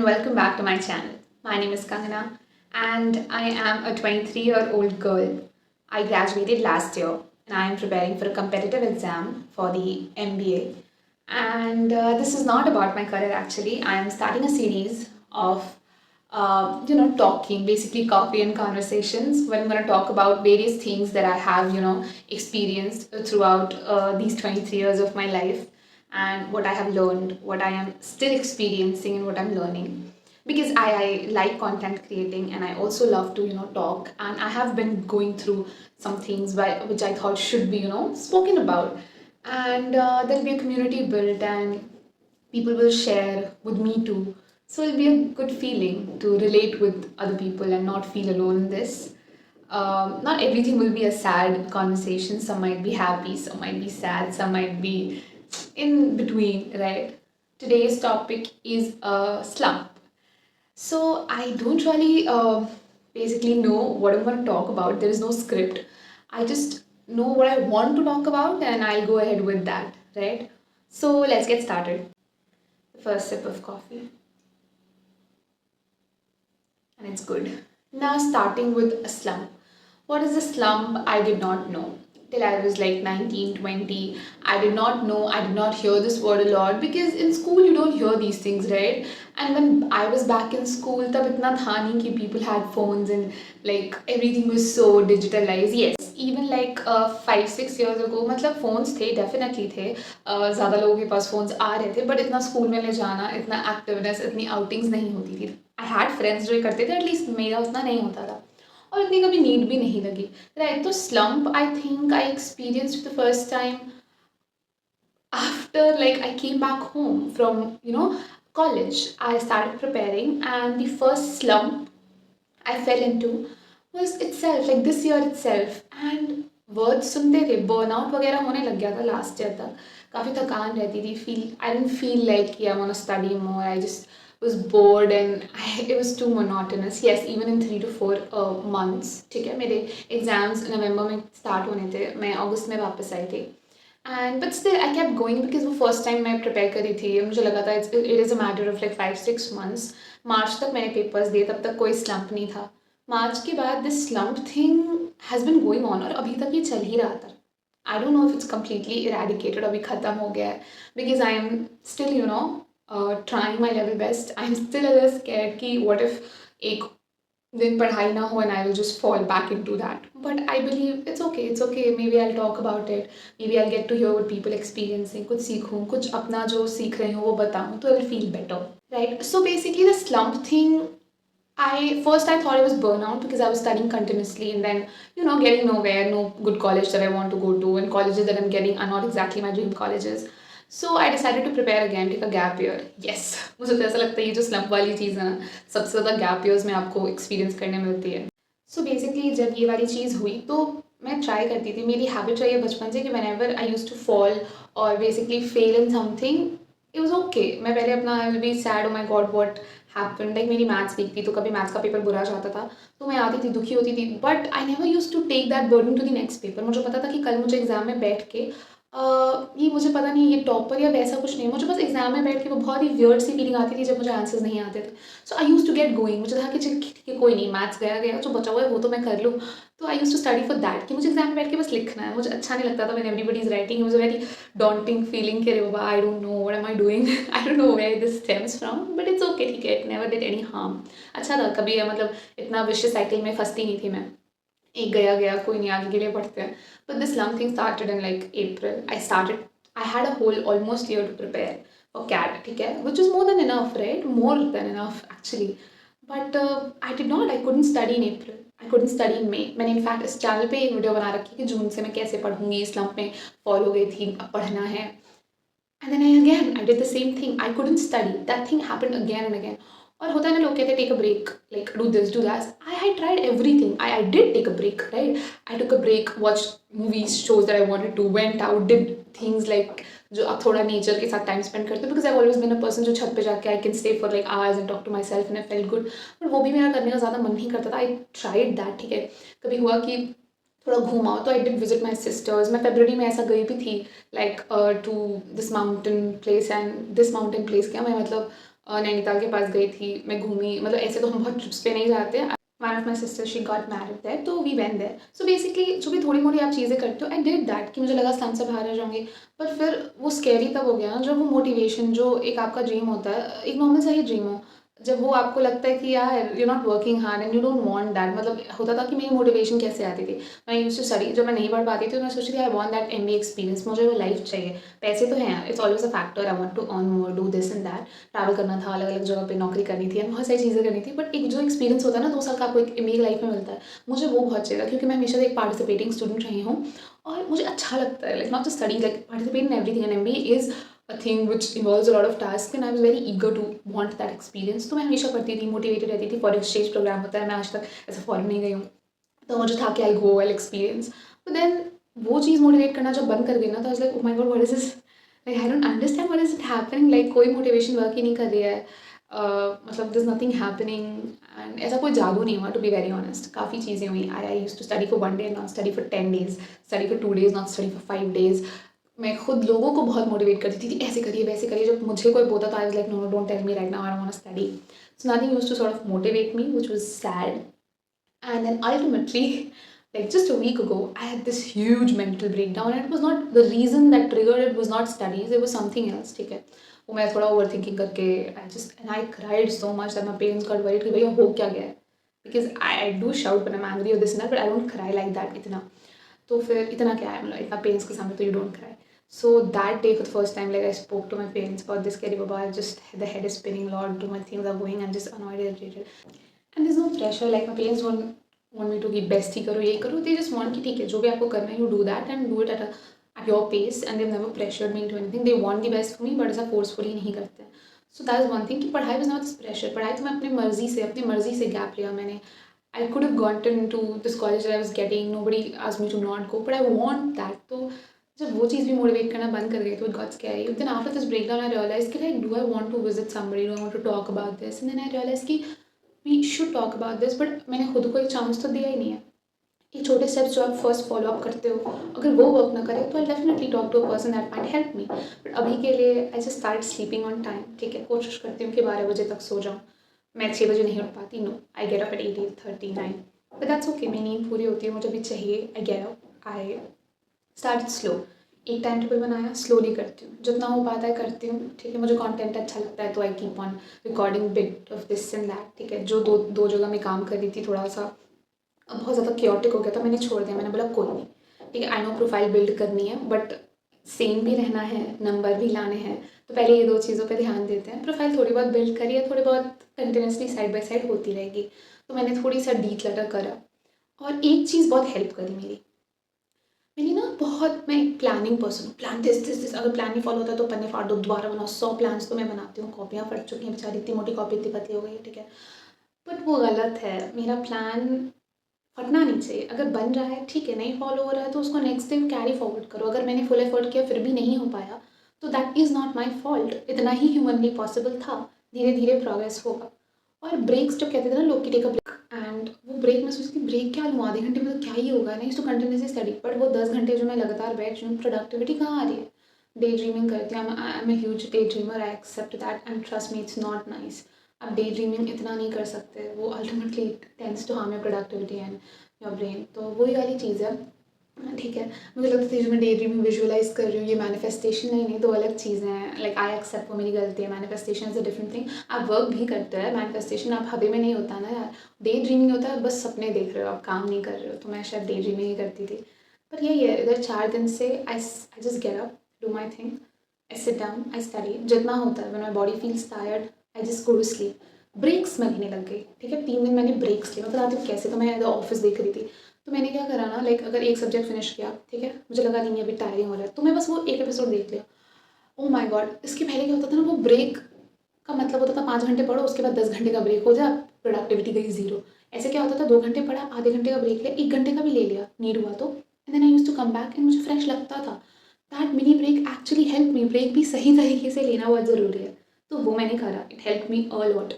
and welcome back to my channel. My name is Kangana and I am a 23-year-old girl. I graduated last year and I am preparing for a competitive exam for the MBA. And this is not about my career actually. I am starting a series of talking, basically coffee and conversations, where I'm going to talk about various things that I have, experienced throughout these 23 years of my life, and what I have learned, what I am still experiencing, and what I'm learning. Because I like content creating and I also love to, talk. And I have been going through some things which I thought should be, spoken about. And there'll be a community built and people will share with me too. So it'll be a good feeling to relate with other people and not feel alone in this. Not everything will be a sad conversation. Some might be happy, some might be sad, some might be in between, right? Today's topic is a slump. So I don't really basically know what I'm going to talk about. There is no script. I just know what I want to talk about and I'll go ahead with that, right? So let's get started. The first sip of coffee. And it's good. Now starting with a slump. What is a slump? I did not know. Till I was like 19, 20. I did not know, I did not hear this word a lot because in school you don't hear these things, right? And when I was back in school, tab itna tha nahi ki people had phones and like everything was so digitalized. Yes, even like 5-6 years ago, मतलब phones थे, definitely थे. ज़्यादा लोगों के पास phones आ रहे थे, but इतना school में ले जाना, इतना activeness, इतनी outings नहीं होती थी. I had friends जो ये करते थे, at least मेरा उतना नहीं होता था. और इतनी कभी नीड भी नहीं लगी, राइट? तो slump I think I experienced the first time after like I came back home from college. I started preparing and the first slump I fell into was itself like this year itself. And words सुनते थे, burnout वगैरह होने लग गया था last year तक. काफ़ी थकान रहती थी. I didn't feel like I want to study more. I just was bored and it was too monotonous. Yes, even in 3 to 4 months. ठीक है, मेरे एग्जाम्स नवंबर में स्टार्ट होने थे, मैं अगस्त में वापस आई थी. And but still I kept going because वो फर्स्ट टाइम मैं प्रिपेयर करी थी. मुझे लगा था it is a matter of like 5-6 months. मार्च तक मैंने पेपर्स दिए, तब तक कोई स्लम्प नहीं था. मार्च के बाद this slump thing has been going on और अभी तक ये चल ही रहा था. आई don't know if it's completely eradicated, अभी ख़त्म हो गया है, because I am still trying my level best. I'm still a little scared कि what if एक दिन पढ़ाई ना हो and I will just fall back into that. But I believe it's okay. Maybe I'll talk about it. Maybe I'll get to hear what people experiencing. कुछ सीखूँ, कुछ अपना जो सीख रही हूँ वो बताऊँ, तो I will feel better. Right? So basically the slump thing, I thought it was burnout because I was studying continuously and then getting nowhere, no good college that I want to go to, and colleges that I'm getting are not exactly my dream colleges. So I decided to prepare again, take a gap year. Yes, मुझे तो ऐसा लगता है ये जो slump वाली चीज़ है ना, सबसे ज़्यादा gap years में आपको experience करने मिलती है. So basically जब ये वाली चीज़ हुई तो मैं try करती थी. मेरी habit रही है बचपन से कि whenever I used to fall or basically fail in something, it was okay. मैं पहले अपना I will be sad, oh my god what happened. Like मेरी maths weak थी तो कभी maths का पेपर बुरा जाता था तो मैं आती थी, दुखी होती थी. But I never used to take that burden to the next paper. मुझे पता था कि कल मुझे एग्जाम में बैठ के ये मुझे पता नहीं ये टॉपर या वैसा कुछ नहीं, मुझे बस एग्जाम में बैठ के वो बहुत ही वियर्ड सी फीलिंग आती थी जब मुझे आंसर्स नहीं आते थे. सो आई यूज़ टू गेट गोइंग. मुझे था कि ठीक है कोई नहीं, मैथ्स गया जो बचा हुआ है वो तो मैं कर लूँ. तो I use to study for that कि मुझे एग्जाम में बैठ के बस लिखना है. मुझे अच्छा नहीं लगता था व्हेन एवरीबॉडी इज राइटिंग. मुझे वेरी डॉन्टिंग फीलिंग कि अरे बाबा I don't know what am I doing, I don't know where this stems from, but it's okay. ठीक है, it never did any harm. अच्छा था कभी, मतलब इतना विशियस साइकिल में फंसती नहीं थी मैं. एक गया कोई नहीं, आगे के लिए बढ़ते हैं. But this slump thing started in like April. I had a whole almost year to prepare for CAT, ठीक है, which is more than enough, right? More than enough actually. But I did not. I couldn't study in April. I couldn't study in May. मैंने in fact इस channel पे एक video बना रखी कि जून से मैं कैसे पढ़ूंगी. स्लम्प में फॉल हो गई थी, अब पढ़ना है. And then I did the same thing. I couldn't study. That thing happened again and again. और होता है ना, लोग कहते हैं take a break, like do this do that. I tried everything. I did take a break, right? I took a break, watch movies, shows that I wanted to, went out, did things like जो आप थोड़ा nature के साथ time spend करते हो. Because I always been a person जो छत पे जाके I can stay for like hours and talk to myself and I felt good. But वो भी मेरा करने का ज़्यादा मन नहीं करता था. आई ट्राइड दैट, ठीक है. कभी हुआ कि थोड़ा घूमाओ तो I did visit my sisters. मैं फरवरी में ऐसा गई भी थी like to this mountain place. And this mountain place क्या मैं मतलब नैनीताल के पास गई थी, मैं घूमी, मतलब ऐसे तो हम बहुत ट्रिप्स पे नहीं जाते। One of my sister she got married there, तो we went there. So basically जो भी थोड़ी मोड़ी आप चीज़ें करते हो, आई डिड दैट कि मुझे लगा स्लम से बाहर आ जाऊँगी। पर फिर वो स्कैरी तब हो गया ना जब वो मोटिवेशन जो एक आपका ड्रीम होता है, एक नॉर्मल सा ही ड्रीम हो, जब वो आपको लगता है कि यार you not working hard and you don't want that. मतलब होता था कि मेरी मोटिवेशन कैसे आती थी, मैं यूज्ड टू स्टडी, जब मैं नहीं पढ़ पाती थी तो मैं सोचती थी I want that MBA experience, मुझे वो लाइफ चाहिए। पैसे तो हैं, it's always a factor, I want to earn more, do this and that, travel करना था, अलग अलग जगह पे नौकरी करनी थी, बहुत सारी चीज़ें करनी थी। बट एक जो एक्सपीरियंस होता है ना 2 साल का आपको एक मेरी लाइफ में मिलता है, मुझे वो बहुत चाहिए था, क्योंकि मैं हमेशा से एक पार्टिसिपेटिंग स्टूडेंट रही हूँ और मुझे अच्छा लगता है, like not just study, like participate in everything, and MBA is a thing which involves a lot of tasks and I was very eager to want that experience। तो मैं हमेशा पढ़ती थी, मोटिवेटेड रहती थी। फॉरेन एक्सचेंज प्रोग्राम होता है, मैं आज तक ऐसे फॉरेन नहीं गई हूँ, तो मुझे था कि आई गो आई एक्सपीरियंस। बट देन वो चीज़ मोटिवेट करना जब बंद कर गई ना, तो आई was like oh my God what is this, like I don't understand what is it happening, like कोई मोटिवेशन वर्क ही नहीं कर रही है। मतलब दिस नथिंग हैपनिंग, एंड ऐसा कोई जादू नहीं हुआ, टू बी वेरी ऑनेस्ट। काफ़ी चीज़ें हुई, I used to study for 1 day not study for 10 days, study for 2 days not study for 5 days। मैं खुद लोगों को बहुत मोटिवेट करती थी कि ऐसे करिए वैसे करिए, जब मुझे कोई बोलता था I was like no no don't tell me right now, I want to study. So nothing used to sort of motivate me, which was sad. And then ultimately, like just a week ago, I had this huge mental breakdown, and it was not the reason that triggered it was not studies, it was something else, ठीक है। वो मैं थोड़ा over thinking करके and I cried so much that my parents got worried कि भैया हो क्या गया है, because I do shout when I'm angry or this and that, but I don't cry like that इतना। तो फिर इतना क्या है, मतलब इतना पेरेंट्स के सामने तो you don't cry। So that day for the first time, like I spoke to my parents about this, कि बाबा just the head is spinning a lot, too much things are going, I'm just annoyed, irritated, and there's no pressure, like my parents don't want me to कि best ही करो, ये करो, they just want कि ठीक है जो भी आपको करना है you do that and do it at your pace, and they've never pressured me into anything, they want the best for me, but ऐसा forcefully नहीं करते हैं। So that is one thing कि पढ़ाई was not this pressure, पढ़ाई तो मैं अपनी मर्जी से गैप लिया मैंने। I could have gotten into this college that I was getting, nobody asked me to not go, but I want that। तो जब वो चीज़ भी मोटिवेट करना बंद कर गई तो it got scary। Then after this breakdown I realized कि like do I want to visit somebody, do I want to talk about this, and then I realized कि we should talk about this, but मैंने खुद को एक chance तो दिया ही नहीं है। ये छोटे स्टेप्स जो आप फर्स्ट फॉलो अप करते हो, अगर वो वर्क ना करे तो I definitely talk to a person that might help me, but अभी के लिए I just start sleeping on time, ठीक है। कोशिश करती हूँ कि 12 बजे तक सो जाऊँ। मैं 6 बजे नहीं उठ पाती, no, I get up at 8:39, but that's okay, मेरी नींद पूरी होती है, मुझे भी चाहिए। I get up, I start slow, एक टाइम टेबल बनाया, स्लोली करती हूँ, जितना हो पाता है करती हूँ, ठीक है। मुझे कंटेंट अच्छा लगता है तो I keep on recording bit of this and that, ठीक है। जो दो जगह मैं काम कर रही थी, थोड़ा सा बहुत ज़्यादा क्योटिक हो गया था, मैंने छोड़ दिया, मैंने बोला कोई नहीं, ठीक है। आई नो प्रोफाइल बिल्ड करनी है, बट सेम भी रहना है, नंबर भी लाने हैं, तो पहले ये 2 चीज़ों पे ध्यान देते हैं। प्रोफाइल थोड़ी बहुत बिल्ड करी है, थोड़ी बहुत कंटिन्यूसली साइड बाय साइड होती रहेगी, तो मैंने थोड़ी सा डीक्लटर करा। और एक चीज़ बहुत हेल्प करी मेरी, मैंनी ना बहुत, मैं एक प्लानिंग पर्सन हूँ, प्लान दिस, अगर प्लान नहीं फॉलो होता तो पन्ने फाड़ दो, दोबारा बनाओ, 100 प्लान्स तो मैं बनाती हूँ, कॉपियाँ फट चुकी हैं बेचारी, इतनी मोटी कॉपी इतनी पतली हो गई है, ठीक है। बट वो गलत है, मेरा प्लान फटना नहीं चाहिए। अगर बन रहा है ठीक है, नहीं फॉलो हो रहा है तो उसको नेक्स्ट टाइम कैरी फॉरवर्ड करो। अगर मैंने फुल एफर्ट किया फिर भी नहीं हो पाया तो that is not my fault, इतना ही ह्यूमनली पॉसिबल था, धीरे धीरे प्रोग्रेस होगा। और ब्रेक्स जब कहते थे ना लोग की टेक अ ब्रेक, एंड वो ब्रेक में सोचती ब्रेक क्या लूँ, आधे घंटे में तो क्या ही होगा, नहीं तो कंटिन्यूसली स्टडी, बट वो 10 घंटे जो मैं लगातार बैठ रही हूँ, प्रोडक्टिविटी कहाँ आ रही है। डे ड्रीमिंग करती हूँ, I am a huge day dreamer, I accept that and trust me it's not nice. आप डे ड्रीमिंग इतना नहीं कर सकते, वो ultimately tends to harm your productivity and your brain, तो वही वाली चीज़ है, ठीक है। मुझे लगता था जो मैं डे ड्रीमिंग विजुअलाइज कर रही हूँ ये मैनिफेस्टेशन, नहीं, दो अलग चीज़ें हैं। लाइक आई एक्सेप्ट वो मेरी गलती है, manifestation is a different thing. आप वर्क भी करते हैं, मैनिफेस्टेशन आप हवा में नहीं होता ना यार, डे ड्रीमिंग होता है, बस सपने देख रहे हो, आप काम नहीं कर रहे हो। तो मैं शायद डे ड्रीमिंग ही करती थी, पर यही है, इधर 4 दिन से I just get up, do my thing, I sit down, I study, जितना होता है। When my body feels tired I just go to sleep. Breaks मैं लेने लग गई, ठीक है। 3 दिन मैंने ब्रेक्स लिए, मैं बताती हूँ कैसे। तो मैं ऑफिस देख रही थी, तो मैंने क्या करा ना, लाइक अगर एक सब्जेक्ट फिनिश किया, ठीक है, मुझे लगा नहीं अभी टायरिंग हो रहा है, तो मैं बस वो एक एपिसोड देख लिया। ओ माय गॉड, इसके पहले क्या होता था ना, वो ब्रेक का मतलब होता था 5 घंटे पढ़ो, उसके बाद 10 घंटे का ब्रेक हो जाए, प्रोडक्टिविटी गई जीरो। ऐसे क्या होता था, 2 घंटे पढ़ा, आधे घंटे का ब्रेक लिया, 1 घंटे का भी ले लिया, नीड हुआ तो, and then I used to come back and मुझे फ्रेश लगता था। That mini break actually help me, break भी सही तरीके से लेना बहुत ज़रूरी है, तो वो मैंने करा, it help me a lot,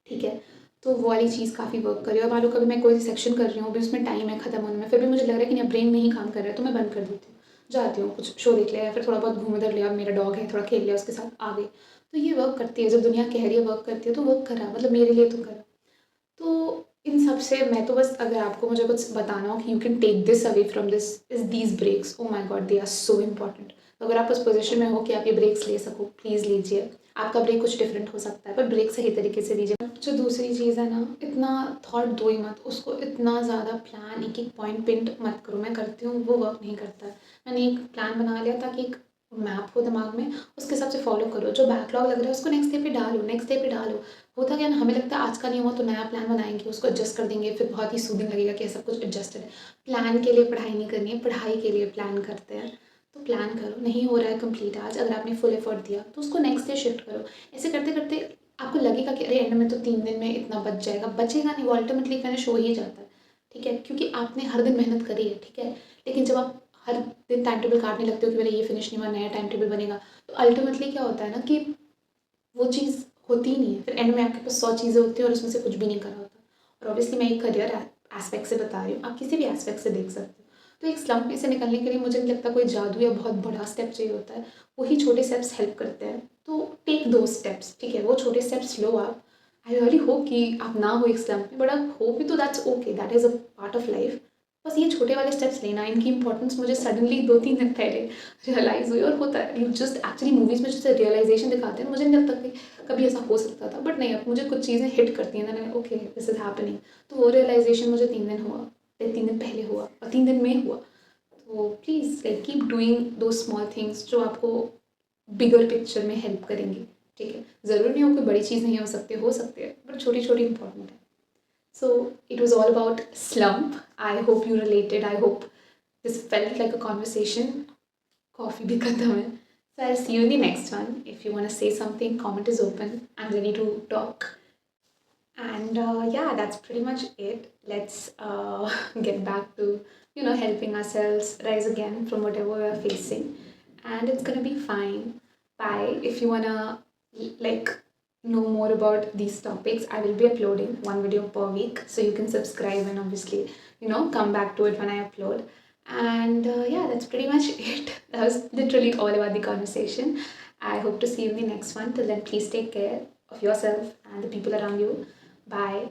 ठीक है। तो वो वाली चीज़ काफ़ी वर्क करी। और मान लो कभी मैं कोई सेक्शन कर रही हूँ, अभी उसमें टाइम है ख़त्म होने में, फिर भी मुझे लग रहा है कि नहीं ब्रेन नहीं काम कर रहा है, तो मैं बंद कर देती हूँ, जाती हूँ, कुछ शो देख लिया या फिर थोड़ा बहुत घूम इधर लिया, मेरा डॉग है थोड़ा खेल लिया उसके साथ, आ गई। तो ये वर्क करती है, जब दुनिया कह रही है वर्क करती है तो वर्क करा, मतलब मेरे लिए तो करा। तो इन सब से मैं तो बस, अगर आपको मुझे कुछ बताना हो कि you can take this away from this is these breaks, oh my God they are so important. तो अगर आप उस पोजीशन में हो कि आप ये ब्रेक्स ले सको, प्लीज़ लीजिए। आपका ब्रेक कुछ डिफरेंट हो सकता है, पर ब्रेक सही तरीके से लीजिए। जो दूसरी चीज़ है ना, इतना थॉट दो ही मत, उसको इतना ज़्यादा प्लान एक एक पॉइंट पिंट मत करो। मैं करती हूँ, वो वर्क नहीं करता। मैंने एक प्लान बना लिया ताकि एक मैप हो दिमाग में, उसके हिसाब से फॉलो करो। जो बैकलॉग लग रहा है उसको नेक्स्ट डे पे डालो, नेक्स्ट डे पे डालो। होता क्या ना, हमें लगता है आज का नहीं हुआ तो नया प्लान बनाएंगे, उसको एडजस्ट कर देंगे, फिर बहुत ही सूदिंग लगेगा कि सब कुछ एडजस्टेड है। प्लान के लिए पढ़ाई नहीं करनी है, पढ़ाई के लिए प्लान करते हैं। तो प्लान करो, नहीं हो रहा है कंप्लीट आज, अगर आपने फुल एफर्ट दिया तो उसको नेक्स्ट डे शिफ्ट करो। ऐसे करते करते आपको लगेगा कि अरे एंड में तो 3 दिन में इतना बच जाएगा, बचेगा नहीं, वो अल्टीमेटली फिनिश हो ही जाता है। ठीक है, क्योंकि आपने हर दिन मेहनत करी है। ठीक है, लेकिन जब आप हर दिन टाइम टेबल काटने लगते हो कि मेरा ये फिनिश नहीं हुआ, नया टाइम टेबल बनेगा, तो अल्टीमेटली क्या होता है ना कि वो चीज़ होती ही नहीं है। फिर एंड में आपके पास 100 चीज़ें होती हैं और उसमें से कुछ भी नहीं करा होता। और ऑब्वियसली मैं एक करियर एस्पेक्ट से बता रही हूँ, आप किसी भी एस्पेक्ट से देख सकते हो। तो एक स्लम्प में से निकलने के लिए मुझे नहीं लगता कोई जादू या बहुत बड़ा स्टेप चाहिए होता है, वही छोटे स्टेप्स हेल्प करते हैं। तो टेक दो स्टेप्स, ठीक है, वो छोटे स्टेप्स लो आप। आई रियली होप कि आप ना हो एक स्लम्प में, बट आप हो भी तो that's okay, that is a part of life. बस ये छोटे वाले स्टेप्स लेना, इनकी इंपॉर्टेंस मुझे सडनली 2-3 दिन पहले रियलाइज़ हुई। और होता है, यू जस्ट एक्चुअली मूवीज़ में जैसे रियलाइजेशन दिखाते हैं, मुझे नहीं लगता कि कभी ऐसा हो सकता था, बट नहीं, अब मुझे कुछ चीज़ें हिट करती हैं ना, ओके दिस इज़ हैपनिंग। तो वो रियलाइजेशन मुझे 3 दिन हुआ, 3 दिन पहले हुआ और 3 दिन में हुआ। तो प्लीज़ लाइक कीप डूइंग दो स्मॉल थिंग्स जो आपको बिगर पिक्चर में हेल्प करेंगी। ठीक है, ज़रूरी नहीं हो कोई बड़ी चीज़ नहीं हो सकती है, बट छोटी छोटी इंपॉर्टेंट है। So it was all about slump. I hope you related. I hope this felt like a conversation. Coffee bhi khatam hai. So I'll see you in the next one. If you want to say something, comment is open. I'm ready to talk. And yeah, that's pretty much it. Let's get back to helping ourselves rise again from whatever we're facing, and it's gonna be fine. Bye. If you wanna like know more about these topics, I will be uploading one video per week, so you can subscribe and obviously come back to it when I upload. And yeah, that's pretty much it. That was literally all about the conversation. I hope to see you in the next one. Till then, please take care of yourself and the people around you. Bye.